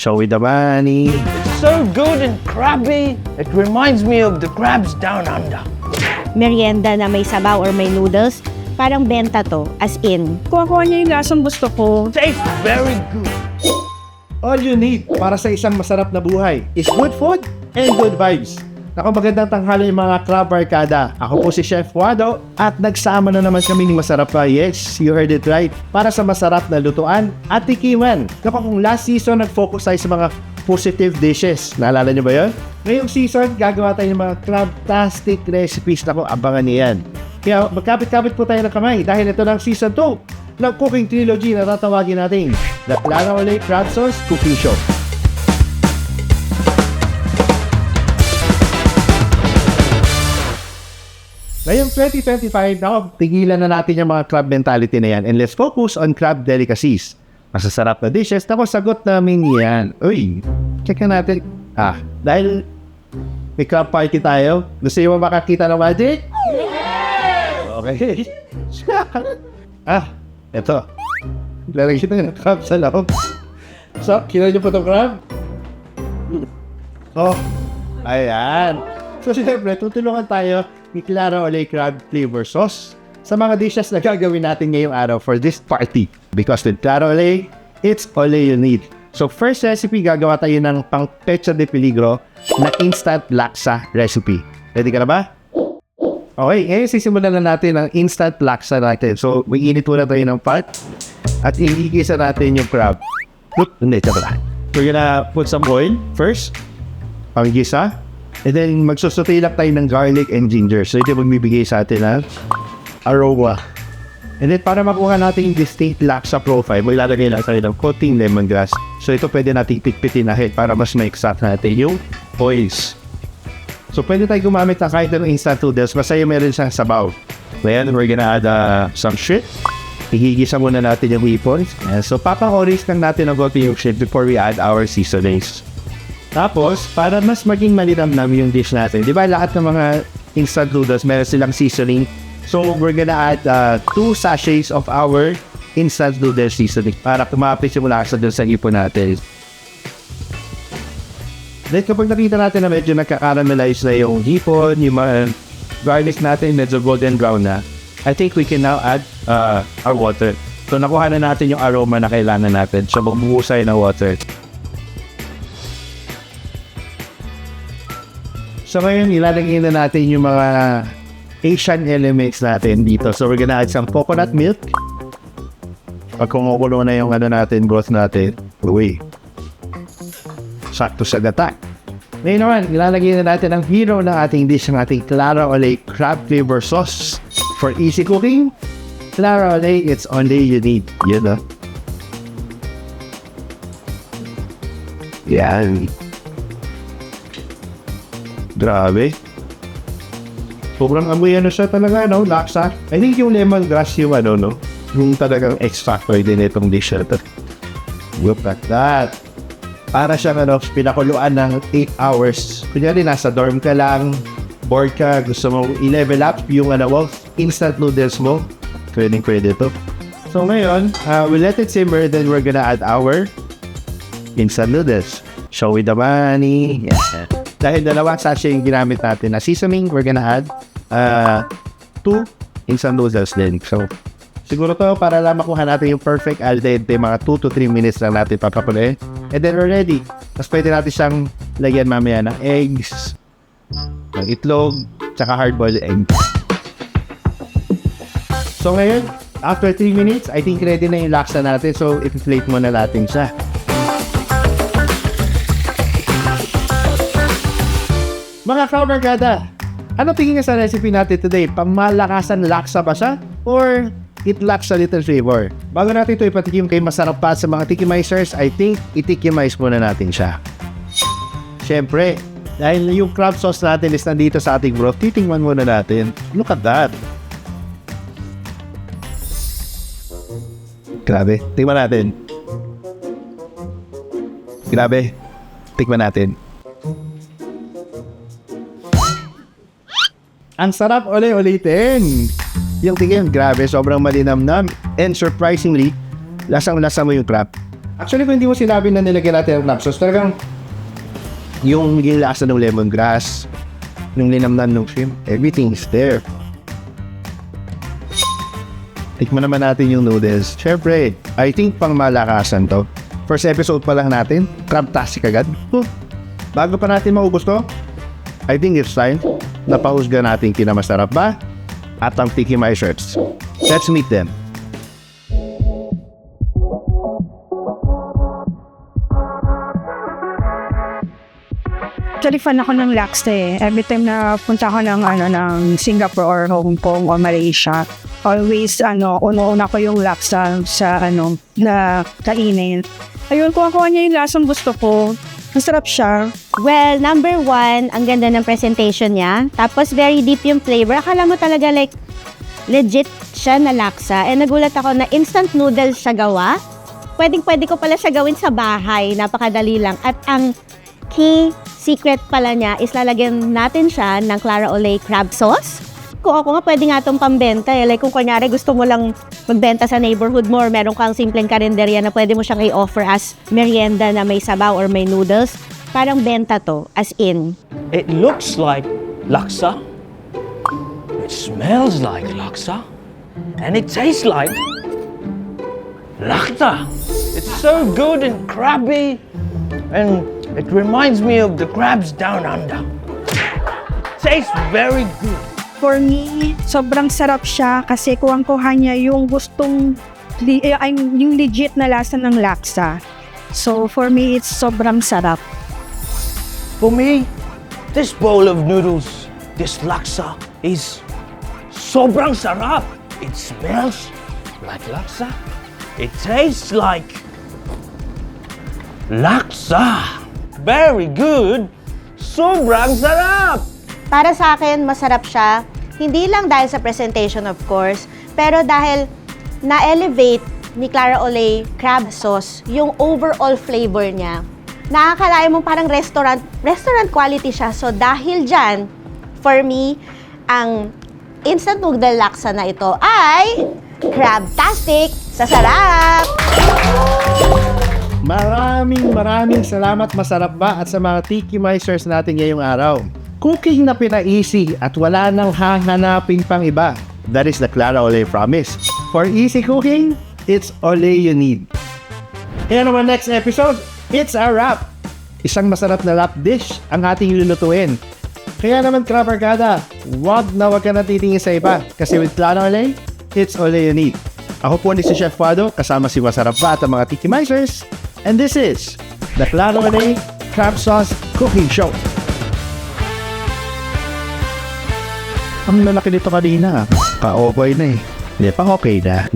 Show me the money. So good and crabby, it reminds me of the crabs down under. Merienda na may sabaw or may noodles, parang benta to, as in. Kuha-kuha niya yung lasang gusto ko. Tastes very good. All you need para sa isang masarap na buhay is good food and good vibes. Ako, magandang tanghali mga Club Barkada. Ako po si Chef Wado at nagsama na naman kami ng masarap pa. Yes, you heard it right. Para sa masarap na lutuan at tikiman. Ako, kung last season nag-focus tayo sa mga positive dishes. Naalala niyo ba yun? Ngayong season, gagawa tayo ng mga club-tastic recipes. Ako, abangan niyan. Kaya magkapit-kapit po tayo ng kamay dahil ito ng season 2 ng cooking trilogy na tatawagin natin The Clara Ole Crab Sauce Cooking Show. Ngayong 2025, tigilan na natin yung mga crab mentality na yan and let's focus on crab delicacies. Masasarap na dishes, tapos sagot namin yan. Uy, check na natin. Dahil may crab party tayo, gusto nyo makakita ng magic? Okay. Eto. Lalagyan kita ng crab sa loob. So, kina nyo po itong crab? Oh, ayan. So, siyempre, tutulungan tayo ni Clara Ole Crab Flavor Sauce sa mga dishes na gagawin natin ngayong araw for this party. Because with Clara Ole, it's all you need. So, first recipe, gagawa tayo ng pang pecha de peligro na instant laksa recipe. Ready ka na ba? Okay, ngayon sisimulan na natin ang instant laksa natin. So, mag-init muna tayo ng pot at igigisa natin yung crab. We're gonna put some oil first, pang-gisa. And then, magsusuti lang tayo ng garlic and ginger. So, ito magbibigay sa atin ng aroma. And then, para makuha natin yung distinct laksa profile, maglalagay lang tayo ng konting lemongrass. So, ito pwede natin pitpitin ahead para mas ma-extract natin yung oils. So, pwede tayo gumamit ng kahit ng instant noodles. Masaya meron siyang sabaw. Then, we're gonna add some shrimp. Ihigisa muna natin yung weapons. So, papang-orange lang natin ang konti yung shrimp before we add our seasonings. Tapos, para mas maging malinamnam yung dish natin, di ba lahat ng mga instant noodles, meron silang seasoning. So, we're gonna add 2 sachets of our instant noodle seasoning para kumapit yung lasa dun sa hipon natin. Then, kapag nakita natin na medyo nagka-caramelize na yung hipon, yung mga garlic natin, medyo golden brown na, I think we can now add our water. So, nakuha na natin yung aroma na kailangan natin. So, magbuhusay na water. So ngayon, ilalagay na natin yung mga Asian elements natin dito. So we're gonna add some coconut milk. Pag kumukulo na yung natin, broth natin, uwi. Sakto sa gata. Ngayon naman, ilalagay na natin ang hero ng ating dish, ng ating Clara Ole Crab Flavor Sauce. For easy cooking, Clara Ole, it's only you need. Yan na. Yan. Grabe. Sobrang amoy siya talaga, no? Laksa. I think yung lemongrass yung no? Yung talagang X-factor din itong dish na ito. Look at that. Para siyang pinakuluan ng 8 hours. Kunyari, nasa dorm ka lang, bored ka, gusto mo i-level up yung instant noodles mo. Pwede to. So ngayon, we'll let it simmer, then we're gonna add our instant noodles. Show me the money. Yeah. Dahil dalawang sachet yung ginamit natin na seasoning, we're gonna add 2 instant noodles din. So, siguro to para lang makuha natin yung perfect al dente, mga 2 to 3 minutes lang natin papapuloy. And then we're ready. Tapos pwede natin siyang lagyan mamaya ng eggs, ng itlog, tsaka hard-boiled egg. So ngayon, after 3 minutes, I think ready na yung laksa natin. So, i-plate muna natin siya. Mga Kabarkada, ano tingin nga sa recipe natin today? Pamalakasan laksa ba siya? Or it lacks a little flavor? Bago natin ito ipatikim kay masarap pa sa mga tikimizers, I think itikimize muna natin siya. Siyempre, dahil yung crab sauce natin is nandito sa ating broth, titingnan muna natin. Look at that. Grabe, tingnan natin. Grabe, tingnan natin. Ang sarap ulit-ulitin. Yung tingin, grabe, sobrang malinamnam. And surprisingly, lasang-lasa mo yung crab. Actually, kung hindi mo sinabi na nilagyan natin ng crab sauce, talagang yung lasa ng lemongrass, yung linamnan ng shrimp, everything is there. Tikman naman natin yung noodles. Siyempre, I think pang malakasan to. First episode pa lang natin, crabtastic agad. Bago pa natin maubos to, I think it's time na pahusga natin kinamasarap ba at ang tikimizers. Let's meet them. Actually, fan ako ng laksa eh. Every time na punta ako ng Singapore or Hong Kong or Malaysia, always, una ko yung laksa sa, na kainin. Ayun, kuha niya yung lasang gusto ko. Masarap siya. Well, number 1, ang ganda ng presentation niya. Tapos, very deep yung flavor. Akala mo talaga like, legit siya na laksa. And nagulat ako na instant noodles siya gawa. Pwede ko pala siya gawin sa bahay. Napakadali lang. At ang key secret pala niya is lalagyan natin siya ng Clara Olay crab sauce. Kung ako nga, pwede nga itong pambenta eh. Like kung kunyari gusto mo lang magbenta sa neighborhood mo or meron kang simpleng karinderya na pwede mo siyang i-offer as merienda na may sabaw or may noodles, parang benta to, as in. It looks like laksa. It smells like laksa. And it tastes like laksa. It's so good and crabby. And it reminds me of the crabs down under. Tastes very good. For me, sobrang sarap siya kasi kuwang-kuha niya yung yung legit na lasa ng laksa. So, for me, it's sobrang sarap. For me, this bowl of noodles, this laksa, is sobrang sarap. It smells like laksa. It tastes like laksa. Very good. Sobrang sarap. Para sa akin, masarap siya. Hindi lang dahil sa presentation, of course, pero dahil na-elevate ni Clara Olay crab sauce yung overall flavor niya. Nakakalain mo parang restaurant quality siya. So dahil dyan, for me, ang instant noodle laksa na ito ay crabtastic sa sarap! Maraming salamat, masarap ba? At sa mga tikimizers natin ngayong araw. Cooking na pina-easy at wala nang hahanapin pang iba. That is the Clara Olay promise. For easy cooking, it's Olay you need. Kaya naman next episode, it's a wrap. Isang masarap na lap dish ang ating lulutuin. Kaya naman Krabarkada, wag ka na titingin sa iba. Kasi with Clara Olay, it's Olay you need. Ako po ni si Chef Fado, kasama si Masarap ba at ang mga tikimizers. And this is the Clara Olay Crab Sauce Cooking Show. Ang lalaki nito kanina. Pa-okay na eh. Hindi pa okay na.